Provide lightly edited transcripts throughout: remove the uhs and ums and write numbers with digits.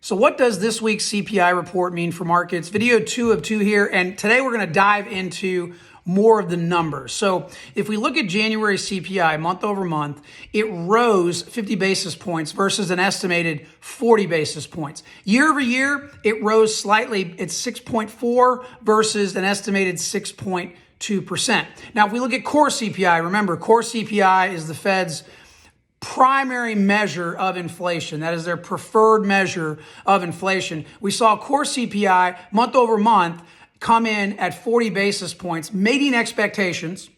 So what does this week's CPI report mean for markets? Video 2 of 2 here, and today we're going to dive into more of the numbers. So if we look at January CPI month over month, it rose 50 basis points versus an estimated 40 basis points. Year over year, it rose slightly. It's 6.4 versus an estimated 6.2%. Now, if we look at core CPI, remember, core CPI is the Fed's primary measure of inflation. That is their preferred measure of inflation. We saw core CPI month over month come in at 40 basis points, meeting expectations.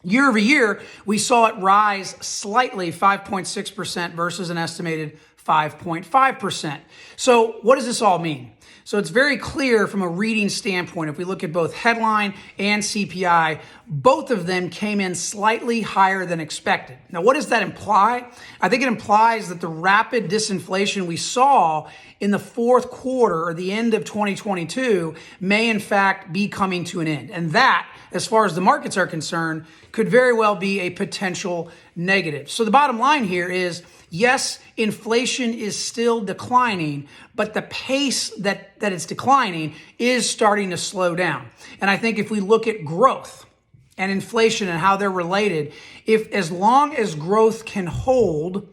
Year over year, we saw it rise slightly, 5.6% versus an estimated 5.5%. So what does this all mean? So it's very clear from a reading standpoint. If we look at both headline and CPI, both of them came in slightly higher than expected. Now, what does that imply? I think it implies that the rapid disinflation we saw in the fourth quarter or the end of 2022 may in fact be coming to an end. And that, as far as the markets are concerned, could very well be a potential negative. So the bottom line here is, yes, inflation is still declining, but the pace that it's declining is starting to slow down. And I think if we look at growth and inflation and how they're related, if as long as growth can hold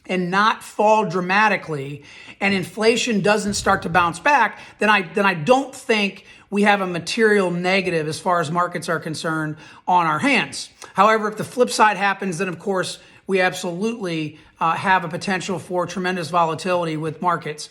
and not fall dramatically, and inflation doesn't start to bounce back, then I don't think we have a material negative as far as markets are concerned on our hands. However, if the flip side happens, then of course we absolutely have a potential for tremendous volatility with markets.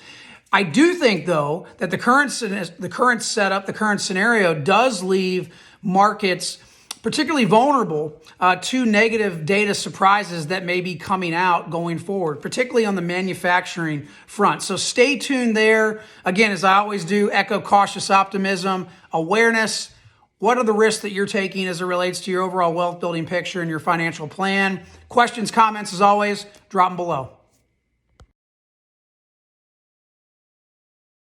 I do think, though, that the current setup, the current scenario does leave markets particularly vulnerable to negative data surprises that may be coming out going forward, particularly on the manufacturing front. So stay tuned there. Again, as I always do, echo cautious optimism, awareness. What are the risks that you're taking as it relates to your overall wealth building picture and your financial plan? Questions, comments, as always, drop them below.